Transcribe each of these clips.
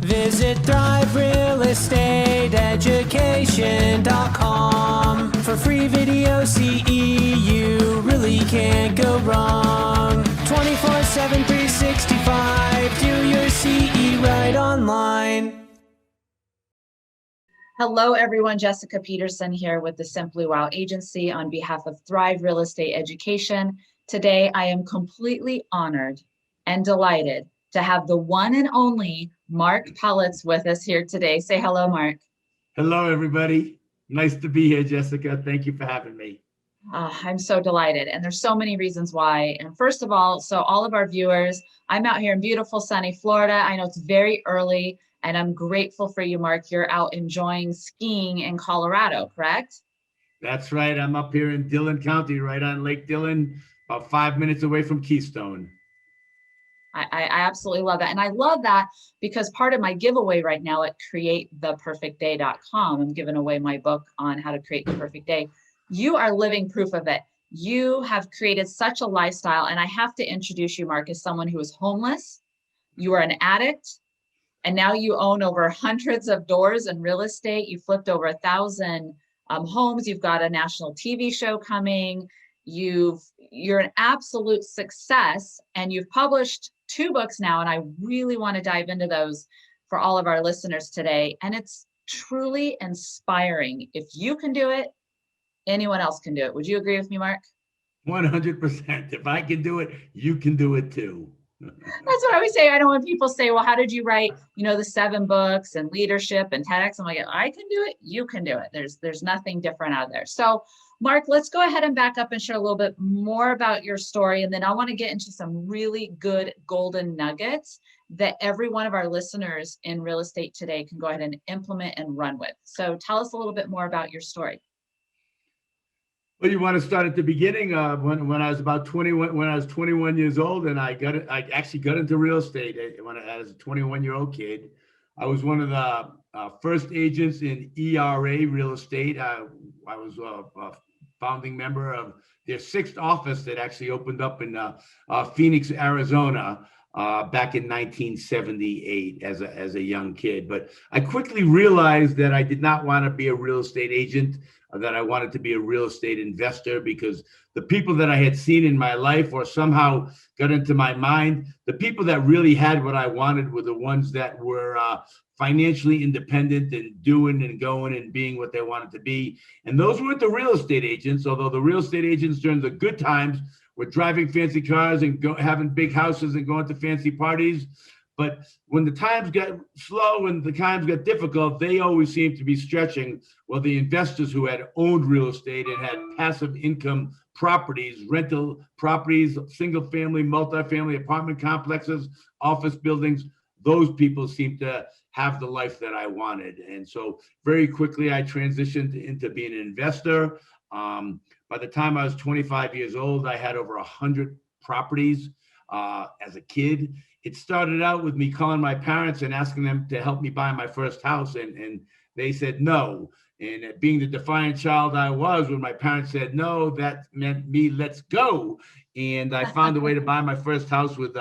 Visit thriverealestateeducation.com for free video CE. You really can't go wrong. 24/7, 365. Do your CE right online. Hello, everyone. Jessica Peterson here with the Simply Wow Agency on behalf of Thrive Real Estate Education. Today, I am completely honored and delighted to have the one and only Marc Pelletz with us here today. Say hello, Marc. Hello, everybody. Nice to be here, Jessica. Thank you for having me. I'm so delighted. And there's so many reasons why. And first of all, so all of our viewers, I'm out here in beautiful, sunny Florida. I know it's very early, and I'm grateful for you, Marc. You're out enjoying skiing in Colorado, correct? That's right. I'm up here in Dillon County, right on Lake Dillon, about 5 minutes away from Keystone. I absolutely love that. And I love that because part of my giveaway right now at createtheperfectday.com, I'm giving away my book on how to create the perfect day. You are living proof of it. You have created such a lifestyle. And I have to introduce you, Marc, as someone who is homeless. You are an addict. And now you own over hundreds of doors in real estate. You flipped over 1,000 homes. You've got a national TV show coming. You're an absolute success, and you've published 2 books now. And I really want to dive into those for all of our listeners today. And it's truly inspiring. If you can do it, anyone else can do it. Would you agree with me, Marc? 100%. If I can do it, you can do it too. That's what I always say. I know when people say, well, how did you write, the 7 books and leadership and TEDx? I'm like, I can do it. You can do it. There's nothing different out there. So Marc, let's go ahead and back up and share a little bit more about your story. And then I want to get into some really good golden nuggets that every one of our listeners in real estate today can go ahead and implement and run with. So tell us a little bit more about your story. Well, you want to start at the beginning. When I was about 21, when I was 21 years old, and I actually got into real estate as a 21-year-old kid. I was one of the first agents in ERA real estate. I was a founding member of their 6th office that actually opened up in Phoenix, Arizona, back in 1978 as a young kid. But I quickly realized that I did not want to be a real estate agent, that I wanted to be a real estate investor, because the people that I had seen in my life or somehow got into my mind, the people that really had what I wanted were the ones that were financially independent and doing and going and being what they wanted to be. And those weren't the real estate agents, although the real estate agents during the good times were driving fancy cars and having big houses and going to fancy parties. But when the times got slow and the times got difficult, they always seemed to be stretching. Well, the investors who had owned real estate and had passive income properties, rental properties, single family, multifamily apartment complexes, office buildings, those people seemed to have the life that I wanted. And so very quickly, I transitioned into being an investor. By the time I was 25 years old, I had over 100 properties as a kid. It started out with me calling my parents and asking them to help me buy my first house, and they said no. And being the defiant child I was, when my parents said no, that meant me, let's go. And I found a way to buy my first house with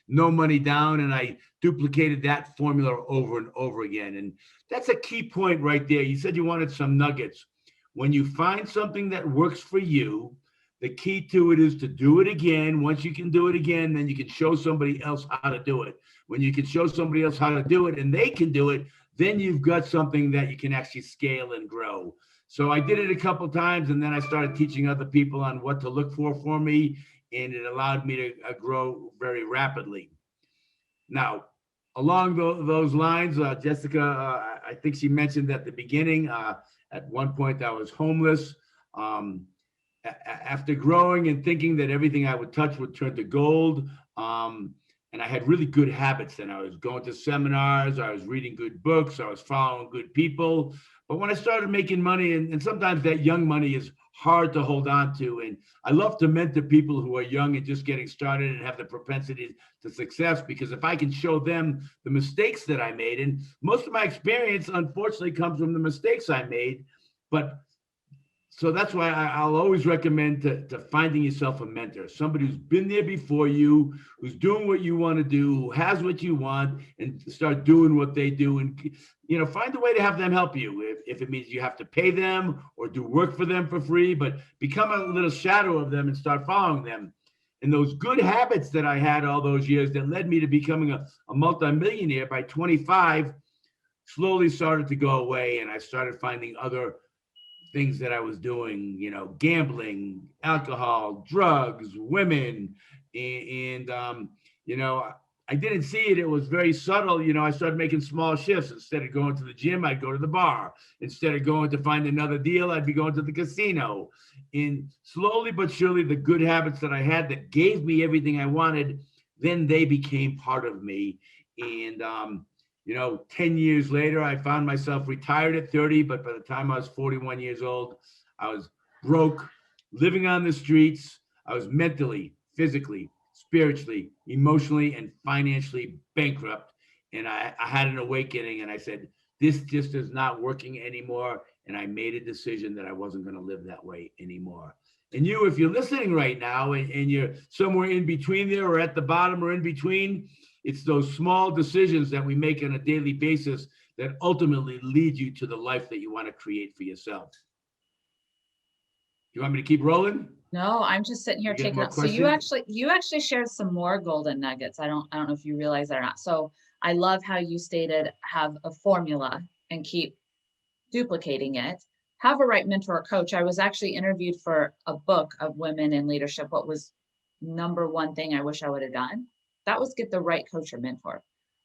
no money down, and I duplicated that formula over and over again. And that's a key point right there. You said you wanted some nuggets. When you find something that works for you, the key to it is to do it again. Once you can do it again, then you can show somebody else how to do it. When you can show somebody else how to do it and they can do it, then you've got something that you can actually scale and grow. So I did it a couple of times, and then I started teaching other people on what to look for me, and it allowed me to grow very rapidly. Now, along those lines, Jessica, I think she mentioned at the beginning, at one point I was homeless. After growing and thinking that everything I would touch would turn to gold, and I had really good habits, and I was going to seminars, I was reading good books, I was following good people. But when I started making money, and sometimes that young money is hard to hold on to, and I love to mentor people who are young and just getting started and have the propensity to success, because if I can show them the mistakes that I made, and most of my experience, unfortunately, comes from the mistakes I made, but So that's why I'll always recommend to finding yourself a mentor, somebody who's been there before you, who's doing what you want to do, who has what you want, and start doing what they do. And, find a way to have them help you. If it means you have to pay them or do work for them for free, but become a little shadow of them and start following them. And those good habits that I had all those years that led me to becoming a multimillionaire by 25 slowly started to go away. And I started finding other things that I was doing, gambling, alcohol, drugs, women. And I didn't see it. It was very subtle. I started making small shifts. Instead of going to the gym, I'd go to the bar. Instead of going to find another deal, I'd be going to the casino. And slowly but surely, the good habits that I had that gave me everything I wanted, then they became part of me. And, 10 years later, I found myself retired at 30, but by the time I was 41 years old, I was broke, living on the streets. I was mentally, physically, spiritually, emotionally, and financially bankrupt. And I had an awakening, and I said, this just is not working anymore. And I made a decision that I wasn't going to live that way anymore. And you, if you're listening right now and you're somewhere in between there or at the bottom or in between, it's those small decisions that we make on a daily basis that ultimately lead you to the life that you want to create for yourself. You want me to keep rolling? No, I'm just sitting here taking it. So you actually shared some more golden nuggets. I don't know if you realize that or not. So I love how you stated have a formula and keep duplicating it. Have a right mentor or coach. I was actually interviewed for a book of women in leadership. What was number one thing I wish I would have done? That was get the right coach or mentor.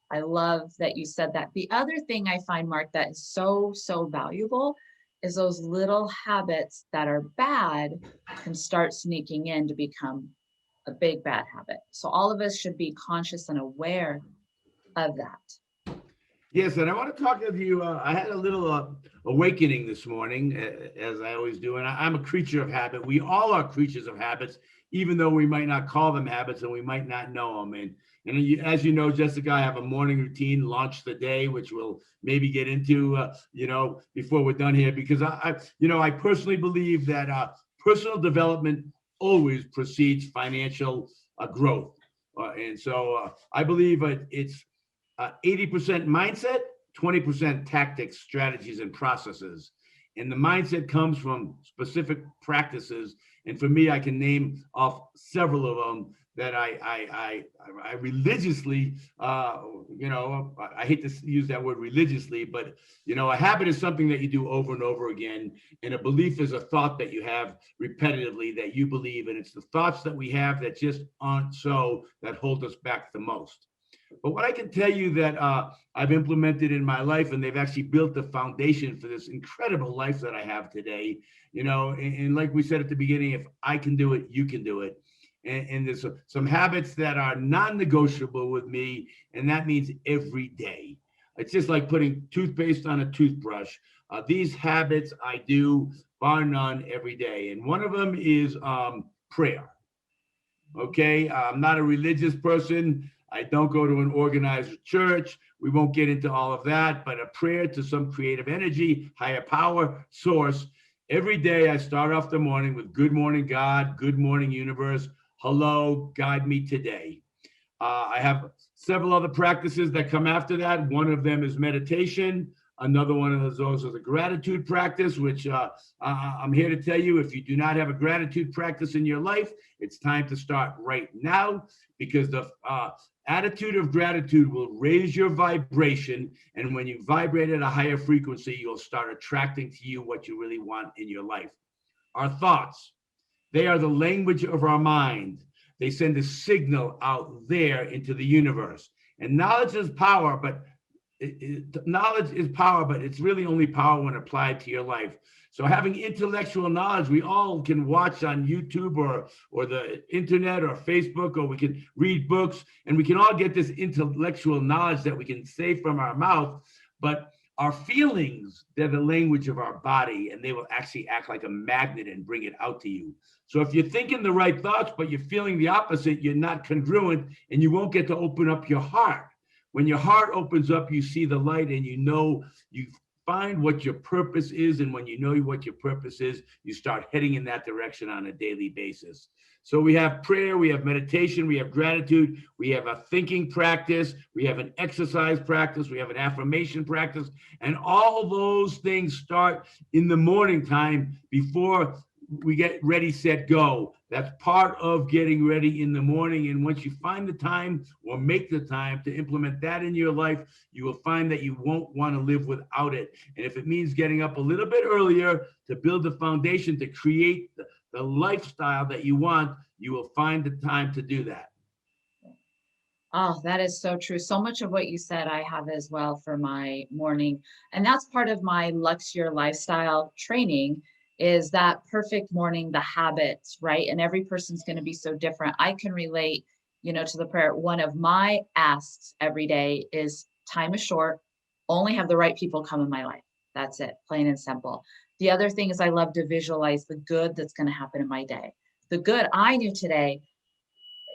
I love that you said that. The other thing I find, Mark, that is so, so valuable is those little habits that are bad can start sneaking in to become a big bad habit. So all of us should be conscious and aware of that. Yes, and I want to talk to you. I had a little awakening this morning, as I always do, and I'm a creature of habit. We all are creatures of habits, even though we might not call them habits and we might not know them. And as you know, Jessica, I have a morning routine, launch the day, which we'll maybe get into, before we're done here, because I personally believe that personal development always precedes financial growth. And so I believe it's 80% mindset, 20% tactics, strategies, and processes. And the mindset comes from specific practices. And for me, I can name off several of them that I religiously, I hate to use that word religiously, but, a habit is something that you do over and over again. And a belief is a thought that you have repetitively that you believe. And it's the thoughts that we have that just aren't so that hold us back the most. But what I can tell you that I've implemented in my life, and they've actually built the foundation for this incredible life that I have today, and like we said at the beginning, if I can do it, you can do it. And there's some habits that are non-negotiable with me, and that means every day. It's just like putting toothpaste on a toothbrush. These habits I do, bar none, every day. And one of them is prayer. Okay, I'm not a religious person. I don't go to an organized church. We won't get into all of that, but a prayer to some creative energy, higher power, source. Every day I start off the morning with good morning, God, good morning, universe. Hello, guide me today. I have several other practices that come after that. One of them is meditation. Another one of those is a gratitude practice, which I'm here to tell you, if you do not have a gratitude practice in your life, it's time to start right now, because the attitude of gratitude will raise your vibration. And when you vibrate at a higher frequency, you'll start attracting to you what you really want in your life. Our thoughts, they are the language of our mind. They send a signal out there into the universe. And knowledge is power, but knowledge is power, but it's really only power when applied to your life. So having intellectual knowledge, we all can watch on YouTube or the internet or Facebook, or we can read books, and we can all get this intellectual knowledge that we can say from our mouth. But our feelings, they're the language of our body, and they will actually act like a magnet and bring it out to you. So if you're thinking the right thoughts, but you're feeling the opposite, you're not congruent, and you won't get to open up your heart. When your heart opens up, you see the light, and you find what your purpose is. And when you know what your purpose is, you start heading in that direction on a daily basis. So we have prayer, we have meditation, we have gratitude, we have a thinking practice, we have an exercise practice, we have an affirmation practice, and all those things start in the morning time before we get ready, set, go. That's part of getting ready in the morning. And once you find the time or make the time to implement that in your life, you will find that you won't want to live without it. And if it means getting up a little bit earlier to build the foundation to create the lifestyle that you want, you will find the time to do that. Oh, that is so true. So much of what you said, I have as well for my morning. And that's part of my Luxier lifestyle training, is that perfect morning, the habits, right? And every person's going to be so different. I can relate, to the prayer. One of my asks every day is time is short, only have the right people come in my life. That's it, plain and simple. The other thing is I love to visualize the good that's going to happen in my day. The good I knew today,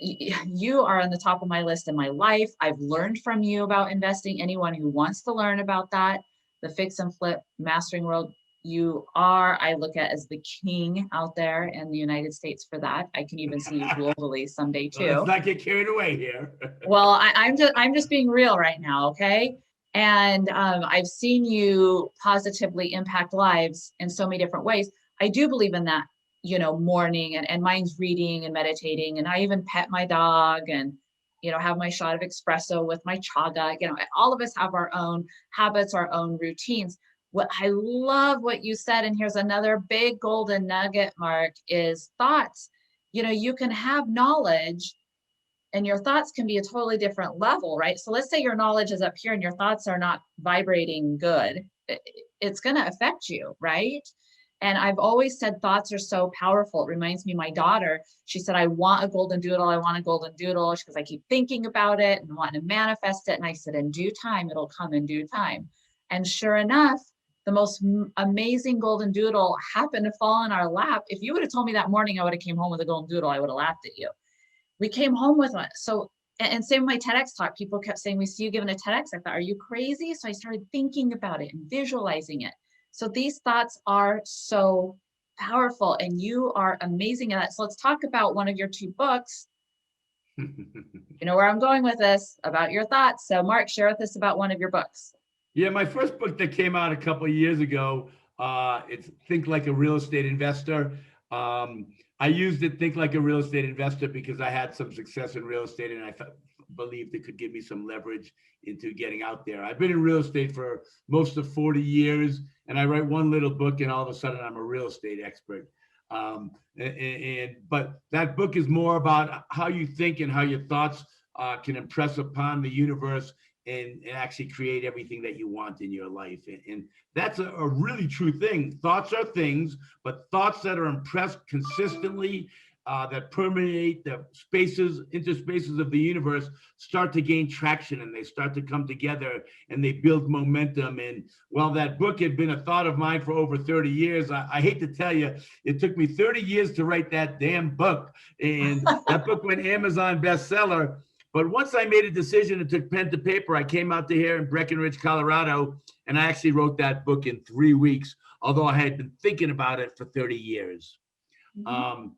you are on the top of my list in my life. I've learned from you about investing. Anyone who wants to learn about that, the fix and flip mastering world, you are, I look at as the king out there in the United States for that. I can even see you globally someday too. Let's not get carried away here. Well, I'm just being real right now, okay? And I've seen you positively impact lives in so many different ways. I do believe in that, morning, and mine's reading and meditating. And I even pet my dog and, have my shot of espresso with my chaga. All of us have our own habits, our own routines. What I love what you said, and here's another big golden nugget, Mark, is thoughts. You can have knowledge and your thoughts can be a totally different level, right? So let's say your knowledge is up here and your thoughts are not vibrating good. It's going to affect you, right? And I've always said thoughts are so powerful. It reminds me of my daughter. She said, I want a golden doodle. I want a golden doodle. Because I keep thinking about it and wanting to manifest it. And I said, in due time, it'll come in due time. And sure enough, the most amazing golden doodle happened to fall in our lap. If you would have told me that morning I would have came home with a golden doodle, I would have laughed at you. We came home with one. So, and same with my TEDx talk, people kept saying, we see you giving a TEDx. I thought, are you crazy? So I started thinking about it and visualizing it. So these thoughts are so powerful and you are amazing at that. So let's talk about one of your two books. You know where I'm going with this, about your thoughts. So Mark, share with us about one of your books. Yeah, my first book that came out a couple of years ago, it's Think Like a Real Estate Investor. I used it, Think Like a Real Estate Investor, because I had some success in real estate and I believed it could give me some leverage into getting out there. I've been in real estate for most of 40 years and I write one little book and all of a sudden I'm a real estate expert. But that book is more about how you think and how your thoughts can impress upon the universe and actually create everything that you want in your life. And that's a really true thing. Thoughts are things, but thoughts that are impressed consistently, that permeate the interspaces of the universe, start to gain traction and they start to come together and they build momentum. And while that book had been a thought of mine for over 30 years, I hate to tell you, it took me 30 years to write that damn book. And that book went Amazon bestseller. But once I made a decision and took pen to paper, I came out to here in Breckenridge, Colorado, and I actually wrote that book in 3 weeks, although I had been thinking about it for 30 years. Mm-hmm.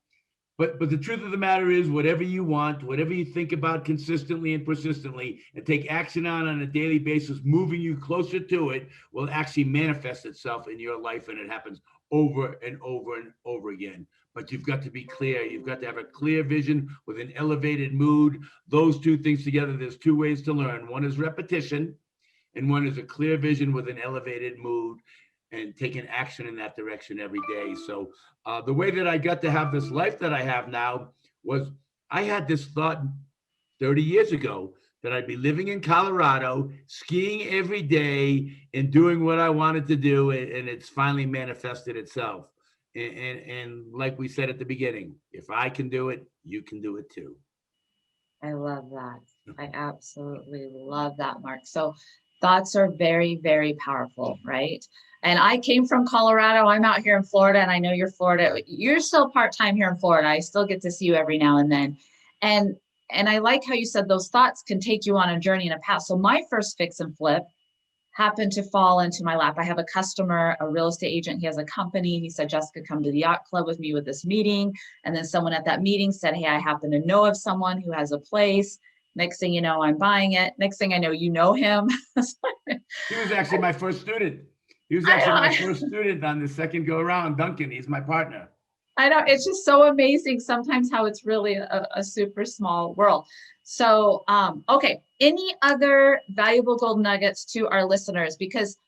But the truth of the matter is, whatever you want, whatever you think about consistently and persistently and take action on a daily basis, moving you closer to it, will actually manifest itself in your life, and it happens over and over and over again. But you've got to be clear. You've got to have a clear vision with an elevated mood. Those two things together, there's two ways to learn. One is repetition, and one is a clear vision with an elevated mood and taking action in that direction every day. So the way that I got to have this life that I have now was I had this thought 30 years ago that I'd be living in Colorado, skiing every day and doing what I wanted to do. And it's finally manifested itself. And like we said at the beginning, if I can do it, you can do it too. I love that. I absolutely love that, Mark. So thoughts are very, very powerful, right? And I came from Colorado. I'm out here in Florida, and I know you're Florida. You're still part-time here in Florida. I still get to see you every now and then. And I like how you said those thoughts can take you on a journey and a path. So my first fix and flip happened to fall into my lap. I have a customer, a real estate agent. He has a company. He said, Jessica, come to the yacht club with me with this meeting. And then someone at that meeting said, hey, I happen to know of someone who has a place. Next thing you know, I'm buying it. Next thing I know, you know him. He was actually my first student. He was actually my first student on the second go around. Duncan, he's my partner. I know, it's just so amazing sometimes how it's really a super small world. So, okay, any other valuable gold nuggets to our listeners? Because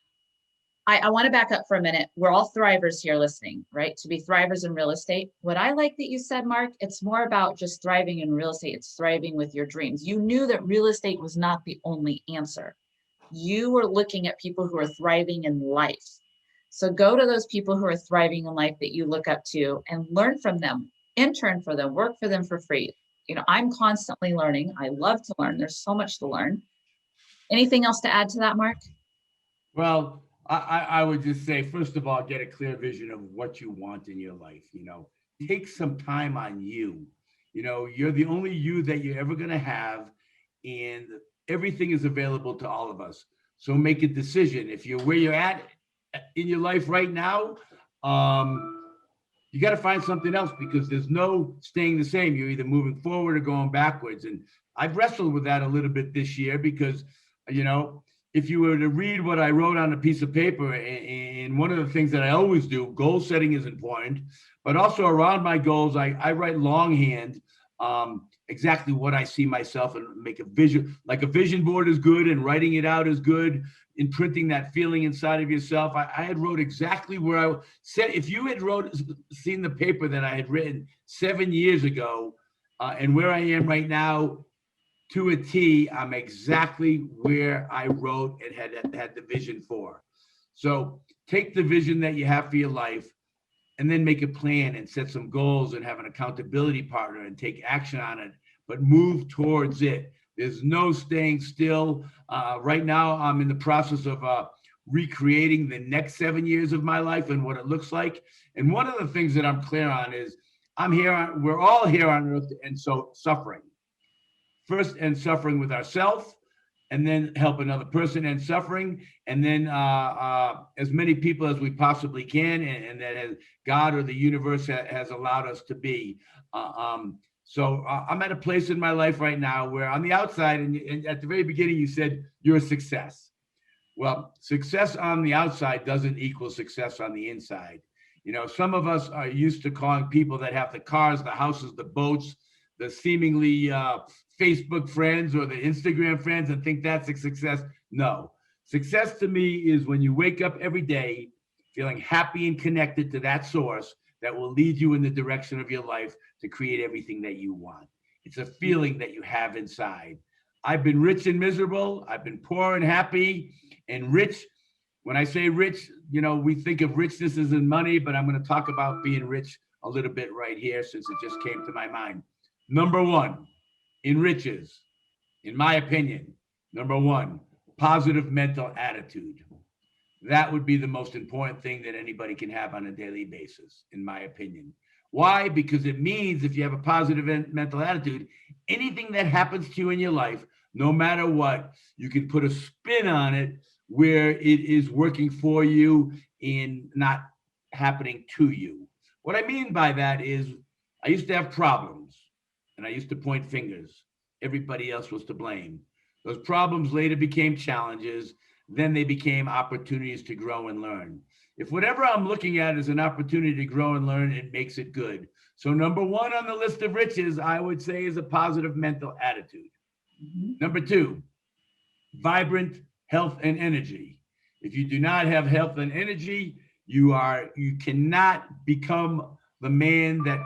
I want to back up for a minute. We're all thrivers here listening, right? To be thrivers in real estate. What I like that you said, Mark, it's more about just thriving in real estate. It's thriving with your dreams. You knew that real estate was not the only answer. You were looking at people who are thriving in life. So go to those people who are thriving in life that you look up to and learn from them, intern for them, work for them for free. You know, I'm constantly learning. I love to learn. There's so much to learn. Anything else to add to that, Mark? Well, I would just say, first of all, get a clear vision of what you want in your life. You know, take some time on you. You know, you're the only you that you're ever going to have, and everything is available to all of us. So make a decision. If you're where you're at in your life right now, you got to find something else, because there's no staying the same. You're either moving forward or going backwards. And I've wrestled with that a little bit this year, because, you know, if you were to read what I wrote on a piece of paper, and one of the things that I always do, goal setting is important, but also around my goals, I write longhand exactly what I see myself, and make a vision. Like a vision board is good, and writing it out is good, imprinting that feeling inside of yourself. I had wrote exactly where I said, if you had seen the paper that I had written 7 years ago, and where I am right now, to a T, I'm exactly where I wrote and had the vision for. So take the vision that you have for your life, and then make a plan and set some goals and have an accountability partner and take action on it, but move towards it. There's no staying still. Right now, I'm in the process of recreating the next 7 years of my life and what it looks like. And one of the things that I'm clear on is we're all here on earth, and so suffering. First, and suffering with ourselves, and then help another person and suffering, and then as many people as we possibly can, and that has God or the universe has allowed us to be. So I'm at a place in my life right now where on the outside, and at the very beginning you said you're a success. Well, success on the outside doesn't equal success on the inside. You know, some of us are used to calling people that have the cars, the houses, the boats, the seemingly Facebook friends or the Instagram friends, and think that's a success. No, success to me is when you wake up every day feeling happy and connected to that source that will lead you in the direction of your life to create everything that you want. It's a feeling that you have inside. I've been rich and miserable. I've been poor and happy, and rich. When I say rich, you know, we think of richness as in money, but I'm going to talk about being rich a little bit right here, since it just came to my mind. Number one, in riches, in my opinion, number one, positive mental attitude. That would be the most important thing that anybody can have on a daily basis, in my opinion. Why? Because it means if you have a positive mental attitude, anything that happens to you in your life, no matter what, you can put a spin on it where it is working for you and not happening to you. What I mean by that is, I used to have problems, and I used to point fingers. Everybody else was to blame. Those problems later became challenges. Then they became opportunities to grow and learn. If whatever I'm looking at is an opportunity to grow and learn, it makes it good. So number one on the list of riches, I would say, is a positive mental attitude. Mm-hmm. Number two, vibrant health and energy. If you do not have health and energy, you cannot become the man that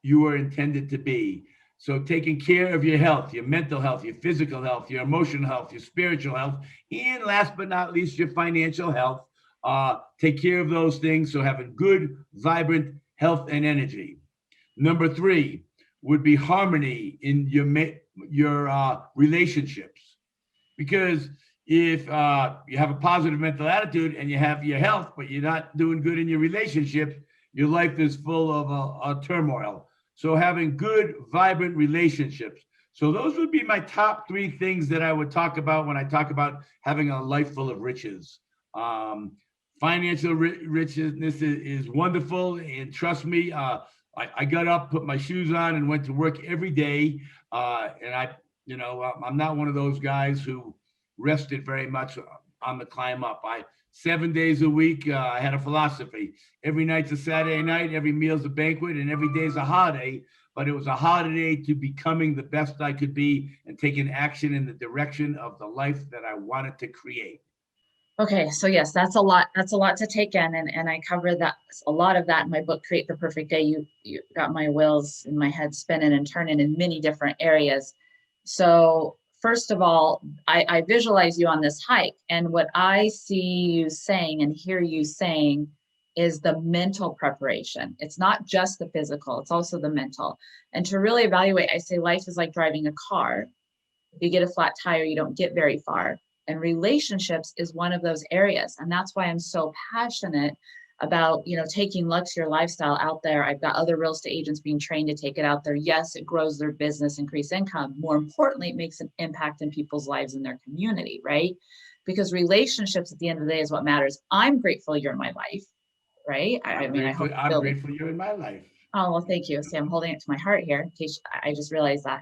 you are intended to be. So taking care of your health, your mental health, your physical health, your emotional health, your spiritual health, and last but not least, your financial health. Take care of those things. So having good, vibrant health and energy. Number three would be harmony in your relationships. Because if you have a positive mental attitude and you have your health, but you're not doing good in your relationship, your life is full of turmoil. So having good, vibrant relationships. So those would be my top three things that I would talk about when I talk about having a life full of riches. Financial richness is wonderful, and trust me, I got up, put my shoes on, and went to work every day. And I'm not one of those guys who rested very much on the climb up. 7 days a week, I had a philosophy. Every night's a Saturday night, every meal's a banquet, and every day's a holiday. But it was a holiday to becoming the best I could be and taking action in the direction of the life that I wanted to create. Okay, so yes, that's a lot. That's a lot to take in, and I cover that a lot of that in my book, Create the Perfect Day. You got my wheels in my head spinning and turning in many different areas. So first of all, I visualize you on this hike, and what I see you saying and hear you saying is the mental preparation. It's not just the physical, it's also the mental. And to really evaluate, I say life is like driving a car. If you get a flat tire, you don't get very far. And relationships is one of those areas. And that's why I'm so passionate about, taking luxury lifestyle out there. I've got other real estate agents being trained to take it out there. Yes, it grows their business, increase income. More importantly, it makes an impact in people's lives and their community, right? Because relationships at the end of the day is what matters. I'm grateful you're in my life, right? I'm grateful you're in my life. Oh, well, thank you. See, I'm holding it to my heart here in case I just realized that.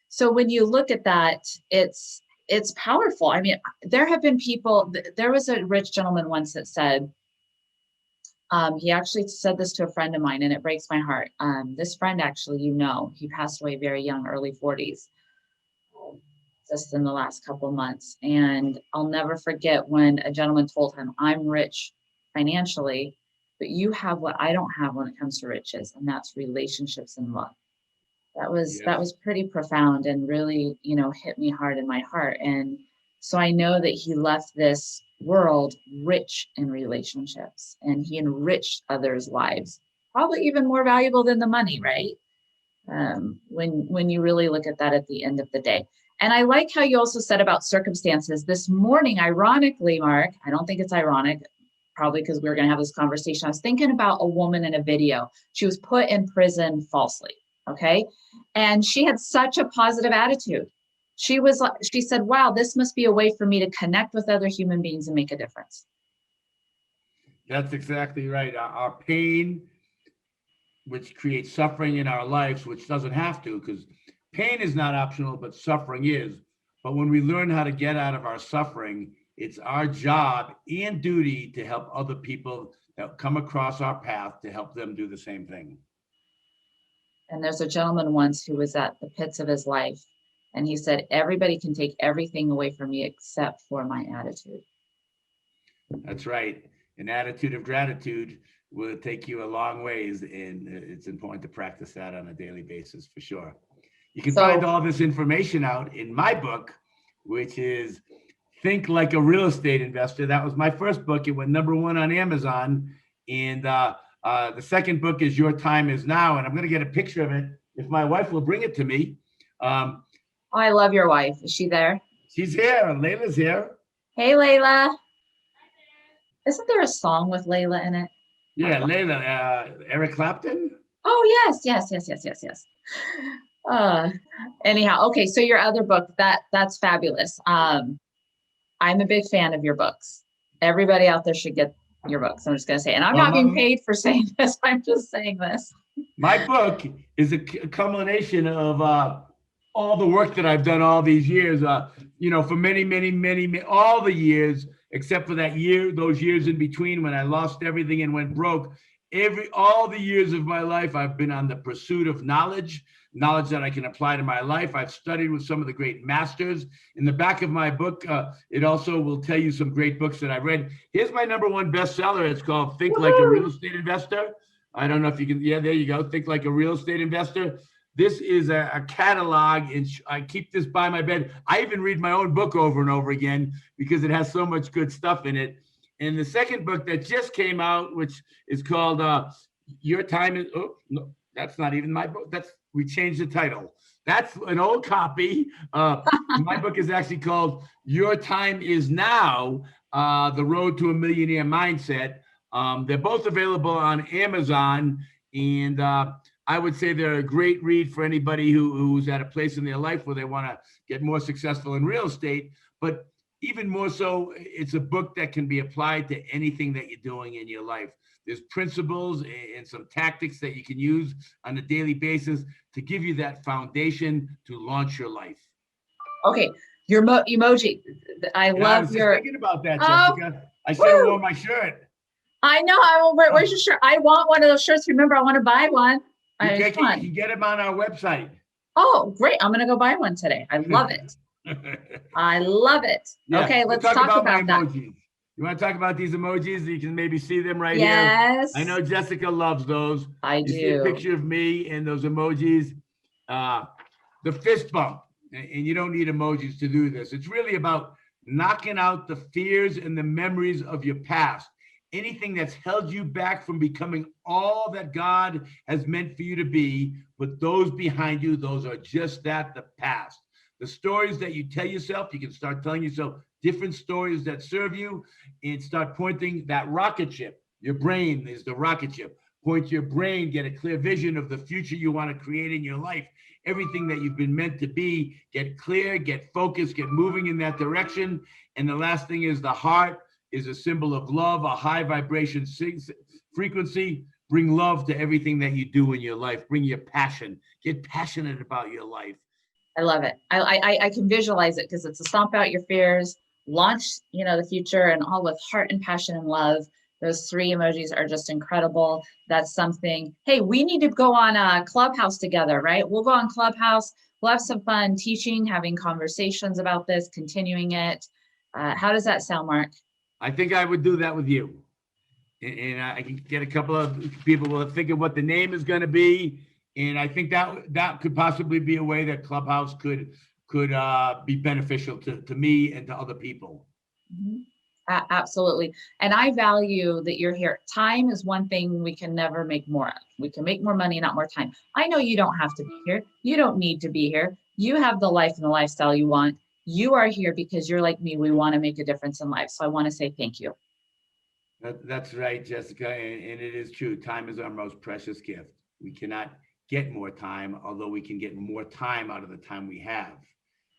So when you look at that, it's powerful. I mean, there have been people, there was a rich gentleman once that said, he actually said this to a friend of mine, and it breaks my heart. This friend, actually, he passed away very young, early 40s, just in the last couple of months. And I'll never forget when a gentleman told him, I'm rich financially, but you have what I don't have when it comes to riches, and that's relationships and love. That was pretty profound and really, hit me hard in my heart. And so I know that he left this world rich in relationships, and he enriched others' lives, probably even more valuable than the money, right? When you really look at that at the end of the day. And I like how you also said about circumstances. This morning, ironically, Mark, I don't think it's ironic, probably because we were going to have this conversation. I was thinking about a woman in a video. She was put in prison falsely. Okay. And she had such a positive attitude. She said, wow, this must be a way for me to connect with other human beings and make a difference. That's exactly right. Our pain, which creates suffering in our lives, which doesn't have to, because pain is not optional, but suffering is. But when we learn how to get out of our suffering, it's our job and duty to help other people that come across our path to help them do the same thing. And there's a gentleman once who was at the pits of his life, and he said, everybody can take everything away from me except for my attitude. That's right. An attitude of gratitude will take you a long ways, and it's important to practice that on a daily basis for sure. You can find all this information out in my book, which is Think Like a Real Estate Investor. That was my first book. It went #1 on Amazon. And the second book is Your Time Is Now. And I'm going to get a picture of it if my wife will bring it to me. I love your wife. Is she there? She's here. Layla's here. Hey, Layla. Isn't there a song with Layla in it? Yeah, Layla. Eric Clapton? Oh, yes. Anyhow, okay, so your other book, that's fabulous. I'm a big fan of your books. Everybody out there should get your books. I'm just going to say, and I'm not being paid for saying this. I'm just saying this. My book is a culmination of all the work that I've done all these years, for many, all the years, except for those years in between when I lost everything and went broke. All the years of my life, I've been on the pursuit of knowledge that I can apply to my life. I've studied with some of the great masters. In the back of my book, it also will tell you some great books that I've read. Here's my #1 bestseller. It's called Think Like a Real Estate Investor. I don't know if you can, yeah, there you go. Think Like a Real Estate Investor. This is a catalog, and I keep this by my bed. I even read my own book over and over again because it has so much good stuff in it. And the second book that just came out, which is called Your Time Is, oh, no, that's not even my book. We changed the title. That's an old copy. My book is actually called Your Time Is Now, The Road to a Millionaire Mindset. They're both available on Amazon. And I would say they're a great read for anybody who's at a place in their life where they want to get more successful in real estate. But even more so, it's a book that can be applied to anything that you're doing in your life. There's principles and some tactics that you can use on a daily basis to give you that foundation to launch your life. Okay, your emoji. I love was your. Just thinking about that, Oh, Jessica. I should have worn my shirt. I know. Where's your shirt? I want one of those shirts. Remember, I want to buy one. You can get them on our website. Oh, great. I'm going to go buy one today. I love it. I love it. Yeah, okay, let's talk about that. Emojis. You want to talk about these emojis? You can maybe see them right here. Yes. I know Jessica loves those. I do. You see a picture of me and those emojis. The fist bump. And you don't need emojis to do this. It's really about knocking out the fears and the memories of your past. Anything that's held you back from becoming all that God has meant for you to be, but those behind you, those are just that, the past. The stories that you tell yourself, you can start telling yourself different stories that serve you and start pointing that rocket ship. Your brain is the rocket ship. Point your brain, get a clear vision of the future you want to create in your life. Everything that you've been meant to be, get clear, get focused, get moving in that direction. And the last thing is the heart is a symbol of love, a high vibration frequency. Bring love to everything that you do in your life. Bring your passion. Get passionate about your life. I love it. I can visualize it because it's a stomp out your fears, launch, the future, and all with heart and passion and love. Those 3 emojis are just incredible. That's something. Hey, we need to go on a Clubhouse together, right? We'll go on Clubhouse. We'll have some fun teaching, having conversations about this, continuing it. How does that sound, Mark? I think I would do that with you. And I can get a couple of people will think of what the name is going to be. And I think that could possibly be a way that Clubhouse could be beneficial to me and to other people. Mm-hmm. Absolutely. And I value that you're here. Time is one thing we can never make more of. We can make more money, not more time. I know you don't have to be here. You don't need to be here. You have the life and the lifestyle you want. You are here because you're like me. We want to make a difference in life. So I want to say thank you. That's right, Jessica. And it is true. Time is our most precious gift. We cannot get more time, although we can get more time out of the time we have.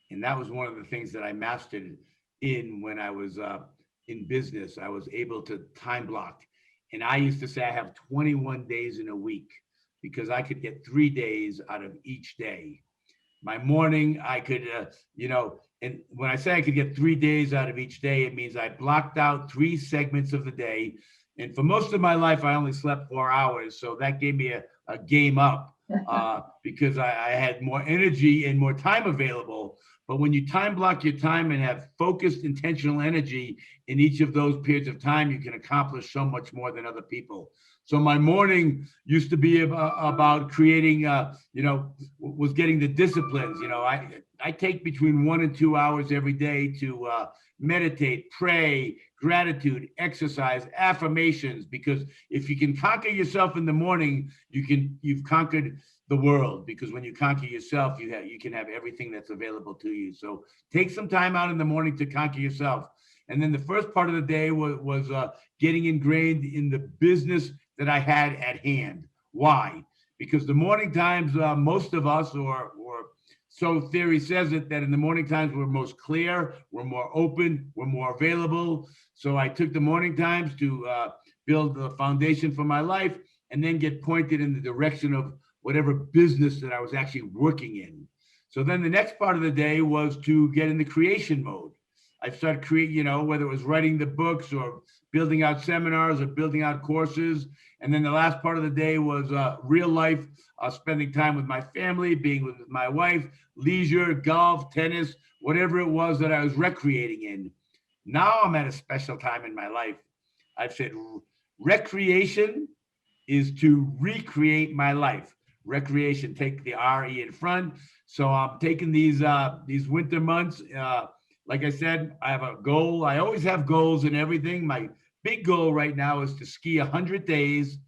And that was one of the things that I mastered when I was in business. I was able to time block. And I used to say I have 21 days in a week because I could get 3 days out of each day. My morning, I could, and when I say I could get 3 days out of each day, it means I blocked out 3 segments of the day. And for most of my life, I only slept 4 hours. So that gave me a game up because I had more energy and more time available. But when you time block your time and have focused, intentional energy in each of those periods of time, you can accomplish so much more than other people. So my morning used to be about creating, was getting the disciplines. I take between 1 and 2 hours every day to meditate, pray, gratitude, exercise, affirmations, because if you can conquer yourself in the morning, you've conquered the world, because when you conquer yourself, you can have everything that's available to you. So take some time out in the morning to conquer yourself. And then the first part of the day was getting ingrained in the business that I had at hand. Why? Because the morning times, most of us, or so theory says it, that in the morning times we're most clear, we're more open, we're more available. So I took the morning times to build the foundation for my life and then get pointed in the direction of whatever business that I was actually working in. So then the next part of the day was to get in the creation mode. I started creating, whether it was writing the books or building out seminars or building out courses. And then the last part of the day was real life, spending time with my family, being with my wife, leisure, golf, tennis, whatever it was that I was recreating in. Now I'm at a special time in my life. I've said recreation is to recreate my life. Recreation, take the R-E in front. So I'm taking these winter months. Like I said, I have a goal. I always have goals and everything. My big goal right now is to ski 100 days.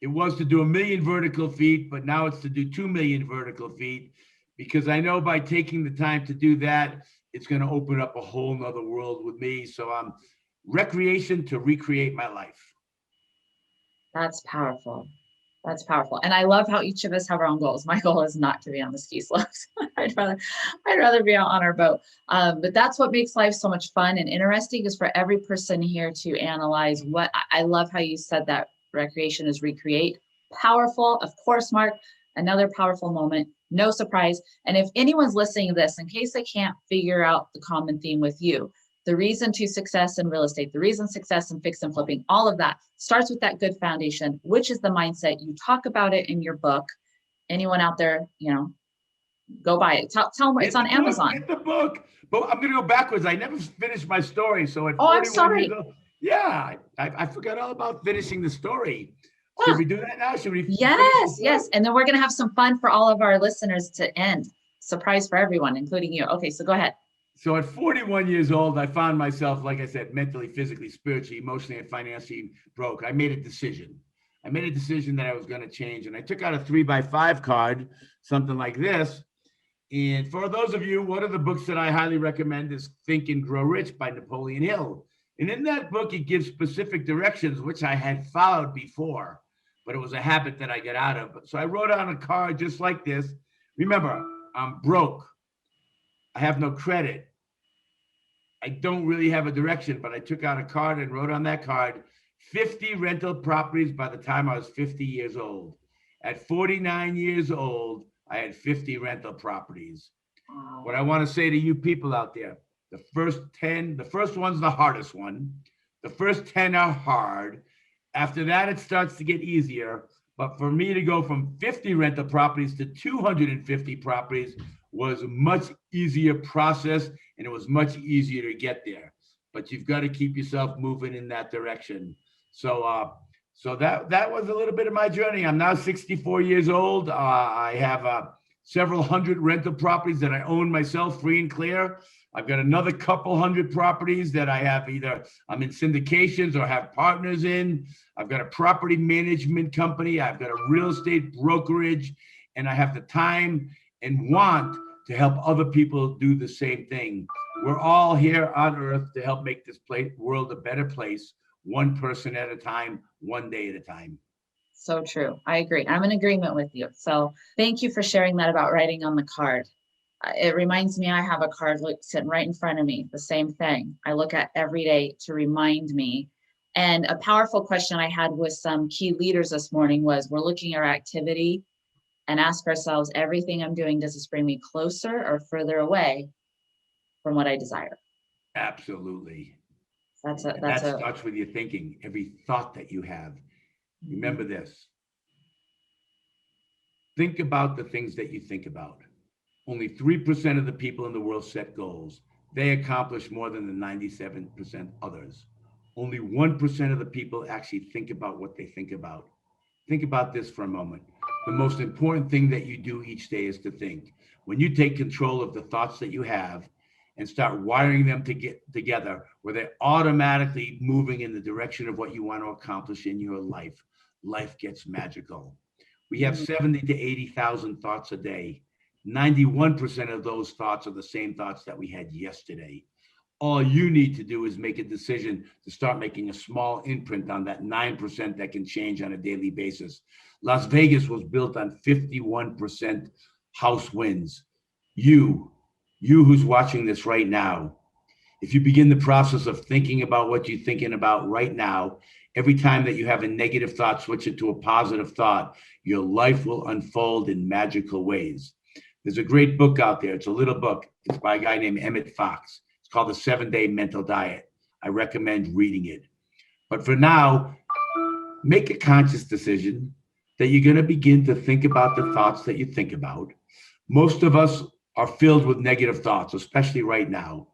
It was to do 1 million vertical feet, but now it's to do 2 million vertical feet, because I know by taking the time to do that, it's going to open up a whole nother world with me. So I'm recreation to recreate my life. That's powerful. That's powerful. And I love how each of us have our own goals. My goal is not to be on the ski slopes. I'd rather be out on our boat. But that's what makes life so much fun and interesting, is for every person here to analyze what. I love how you said that recreation is recreate. Powerful. Of course, Mark, another powerful moment. No surprise. And if anyone's listening to this, in case they can't figure out the common theme with you, the reason to success in real estate, the reason success in fix and flipping, all of that starts with that good foundation, which is the mindset. You talk about it in your book. Anyone out there, go buy it. Tell them it's on Amazon. Get the book. But I'm going to go backwards. I never finished my story. So at I'm 41 sorry. years old, yeah, I forgot all about finishing the story. Should we do that now? Should we? Yes. And then we're going to have some fun for all of our listeners to end. Surprise for everyone, including you. Okay, so go ahead. So at 41 years old, I found myself, like I said, mentally, physically, spiritually, emotionally, and financially broke. I made a decision. That I was going to change. And I took out a 3x5 card, something like this. And for those of you, one of the books that I highly recommend is Think and Grow Rich by Napoleon Hill. And in that book, it gives specific directions, which I had followed before, but it was a habit that I got out of. So I wrote on a card just like this. Remember, I'm broke. I have no credit. I don't really have a direction, but I took out a card and wrote on that card, 50 rental properties by the time I was 50 years old. At 49 years old, I had 50 rental properties. Wow. What I want to say to you people out there, the first one's the hardest one. The first 10 are hard. After that, it starts to get easier. But for me to go from 50 rental properties to 250 properties was a much easier process, and it was much easier to get there. But you've got to keep yourself moving in that direction. So that was a little bit of my journey. I'm now 64 years old. I have several hundred rental properties that I own myself, free and clear. I've got another couple hundred properties that I have either I'm in syndications or have partners in. I've got a property management company. I've got a real estate brokerage, and I have the time and want to help other people do the same thing. We're all here on earth to help make this world a better place, one person at a time, one day at a time. So true. I agree. I'm in agreement with you. So thank you for sharing that about writing on the card. It reminds me, I have a card sitting right in front of me, the same thing I look at every day to remind me. And a powerful question I had with some key leaders this morning was, we're looking at our activity and ask ourselves, everything I'm doing, does this bring me closer or further away from what I desire? Absolutely. That starts with your thinking. Every thought that you have. Remember this. Think about the things that you think about. Only 3% of the people in the world set goals. They accomplish more than the 97% others. Only 1% of the people actually think about what they think about. Think about this for a moment. The most important thing that you do each day is to think. When you take control of the thoughts that you have and start wiring them to get together, where they're automatically moving in the direction of what you want to accomplish in your life, life gets magical. We have 70 to 80,000 thoughts a day. 91% of those thoughts are the same thoughts that we had yesterday. All you need to do is make a decision to start making a small imprint on that 9% that can change on a daily basis. Las Vegas was built on 51% house wins. You who's watching this right now, if you begin the process of thinking about what you're thinking about right now, every time that you have a negative thought, switch it to a positive thought, your life will unfold in magical ways. There's a great book out there. It's a little book. It's by a guy named Emmett Fox. It's called The 7-Day Mental Diet. I recommend reading it. But for now, make a conscious decision that you're going to begin to think about the thoughts that you think about. Most of us are filled with negative thoughts, especially right now.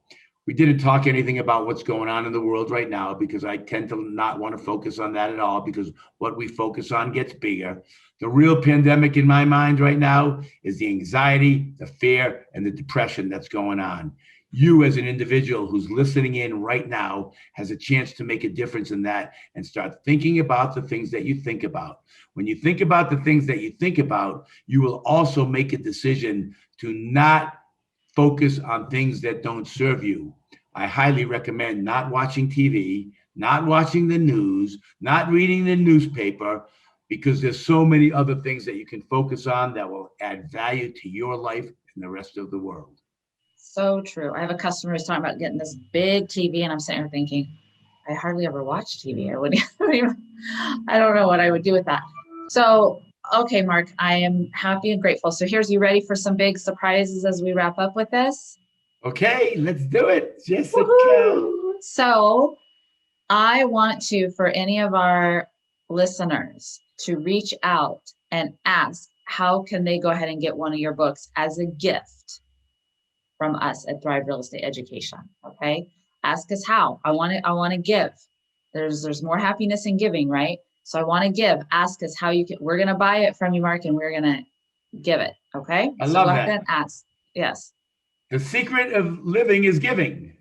We didn't talk anything about what's going on in the world right now because I tend to not want to focus on that at all, because what we focus on gets bigger. The real pandemic in my mind right now is the anxiety, the fear, and the depression that's going on. You as an individual who's listening in right now has a chance to make a difference in that and start thinking about the things that you think about. When you think about the things that you think about, you will also make a decision to not focus on things that don't serve you. I highly recommend not watching TV, not watching the news, not reading the newspaper. because there's so many other things that you can focus on that will add value to your life and the rest of the world. So true. I have a customer who's talking about getting this big TV, and I'm sitting here thinking, I hardly ever watch TV. I don't know what I would do with that. So, okay, Mark, I am happy and grateful. So you ready for some big surprises as we wrap up with this? Okay, let's do it, Jessica. Woo-hoo! So I want to, for any of our listeners, to reach out and ask, how can they go ahead and get one of your books as a gift from us at Thrive Real Estate Education? Okay. Ask us how. I want to give. There's more happiness in giving, right? So I want to give. Ask us how you can. We're going to buy it from you, Mark, and we're going to give it. Okay. I so love go that. ahead and ask. Yes. The secret of living is giving.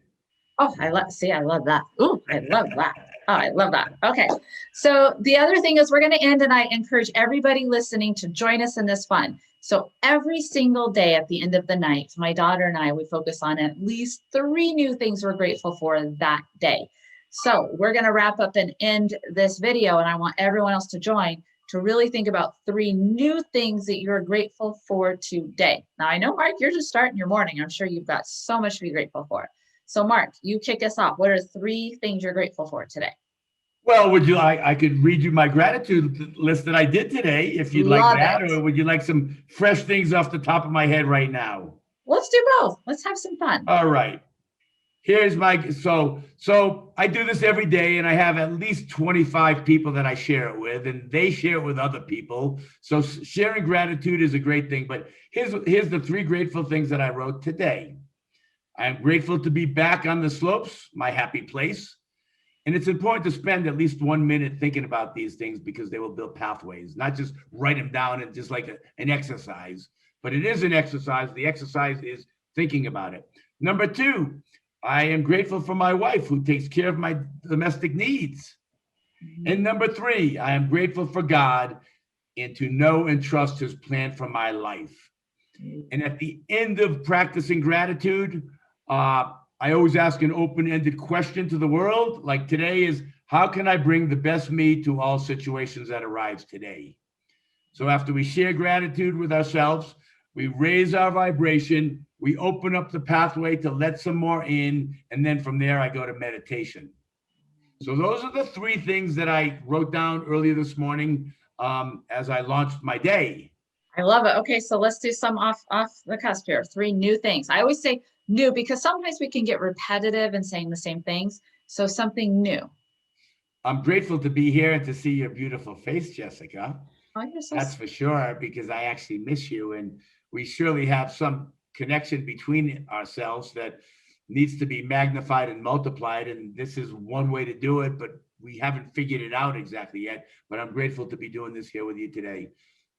Oh, I love that. Ooh, I love that. Oh, I love that. Okay. So the other thing is we're going to end, and I encourage everybody listening to join us in this fun. So every single day at the end of the night, my daughter and I, we focus on at least 3 new things we're grateful for that day. So we're going to wrap up and end this video, and I want everyone else to join to really think about 3 new things that you're grateful for today. Now, I know, Mark, you're just starting your morning. I'm sure you've got so much to be grateful for. So Mark, you kick us off. What are 3 things you're grateful for today? Well, I could read you my gratitude list that I did today, if you'd like that, or would you like some fresh things off the top of my head right now? Let's do both. Let's have some fun. All right. Here's my, so I do this every day, and I have at least 25 people that I share it with, and they share it with other people. So sharing gratitude is a great thing, but here's the 3 grateful things that I wrote today. I'm grateful to be back on the slopes, my happy place. And it's important to spend at least 1 minute thinking about these things, because they will build pathways, not just write them down and just like an exercise, but it is an exercise. The exercise is thinking about it. Number 2, I am grateful for my wife, who takes care of my domestic needs. And number 3, I am grateful for God and to know and trust his plan for my life. And at the end of practicing gratitude, I always ask an open-ended question to the world. Like today is, how can I bring the best me to all situations that arise today? So after we share gratitude with ourselves, we raise our vibration, we open up the pathway to let some more in, and then from there I go to meditation. So those are the 3 things that I wrote down earlier this morning as I launched my day. I love it. Okay, so let's do some off the cusp here. 3 new things. I always say new because sometimes we can get repetitive in saying the same things. So something new. I'm grateful to be here and to see your beautiful face, Jessica. Oh, you're so That's for sure, because I actually miss you, and we surely have some connection between ourselves that needs to be magnified and multiplied. And this is one way to do it, but we haven't figured it out exactly yet. But I'm grateful to be doing this here with you today.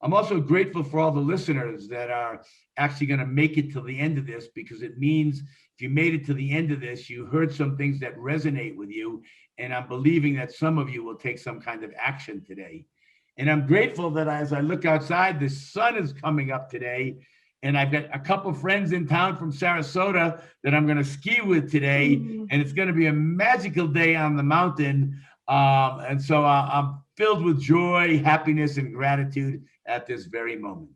I'm also grateful for all the listeners that are actually going to make it to the end of this, because it means if you made it to the end of this, you heard some things that resonate with you. And I'm believing that some of you will take some kind of action today. And I'm grateful that as I look outside, the sun is coming up today. And I've got a couple of friends in town from Sarasota that I'm going to ski with today. And it's going to be a magical day on the mountain. And so I'm filled with joy, happiness, and gratitude at this very moment.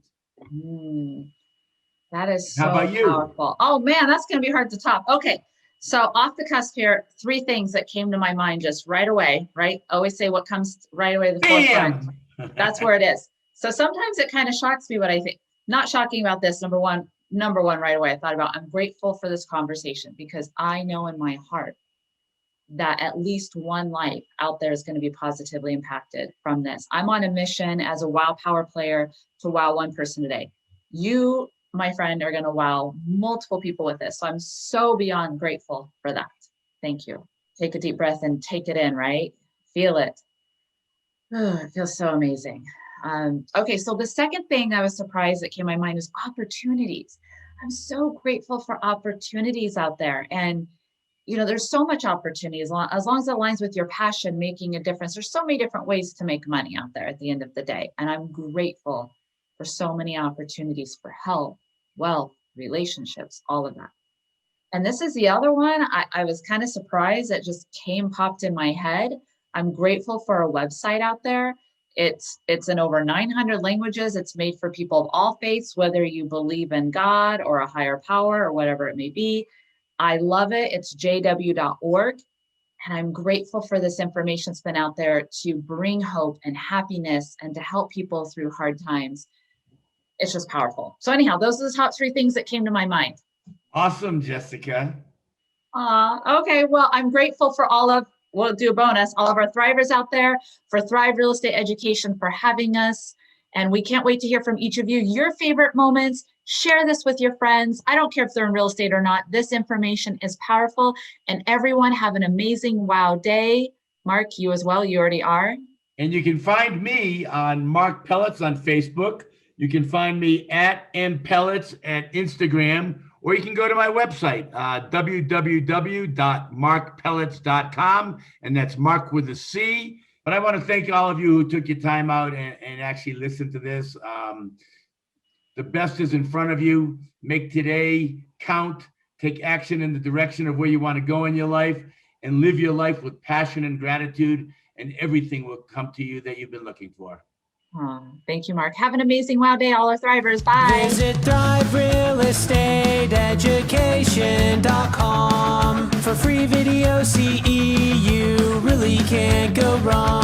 That is so How about you? powerful. Oh man, that's going to be hard to top. Okay. So off the cusp here, 3 things that came to my mind just right away, right? Always say what comes right away to the forefront. That's where it is. So sometimes it kind of shocks me what I think. Not shocking about this. Number one right away, I thought about, I'm grateful for this conversation, because I know in my heart that at least one life out there is going to be positively impacted from this. I'm on a mission as a WOW Power player to wow one person a day. You, my friend, are going to wow multiple people with this. So I'm so beyond grateful for that. Thank you. Take a deep breath and take it in, right? Feel it. Oh, it feels so amazing. Okay, so the second thing I was surprised that came to my mind is opportunities. I'm so grateful for opportunities out there. And you know, there's so much opportunity as long as it aligns with your passion, making a difference. There's so many different ways to make money out there at the end of the day. And I'm grateful for so many opportunities for health, wealth, relationships, all of that. And this is the other one. I was kind of surprised. It just popped in my head. I'm grateful for a website out there. It's in over 900 languages. It's made for people of all faiths, whether you believe in God or a higher power or whatever it may be. I love it. It's jw.org. And I'm grateful for this information that's been out there to bring hope and happiness and to help people through hard times. It's just powerful. So anyhow, those are the top 3 things that came to my mind. Awesome, Jessica. Okay, well, I'm grateful for we'll do a bonus, all of our Thrivers out there, for Thrive Real Estate Education for having us. And we can't wait to hear from each of you, your favorite moments. Share this with your friends. I don't care if they're in real estate or not. This information is powerful. And everyone have an amazing wow day. Mark, you as well. You already are. And you can find me on Marc Pelletz on Facebook. You can find me at mpellets at Instagram, or you can go to my website, www.marcpelletz.com, and that's Mark with a C. But I want to thank all of you who took your time out and actually listened to this. The best is in front of you. Make today count. Take action in the direction of where you want to go in your life, and live your life with passion and gratitude, and everything will come to you that you've been looking for. Thank you, Mark. Have an amazing wow day, all our Thrivers. Bye. Visit thriverealestateeducation.com for free video CE. You really can't go wrong.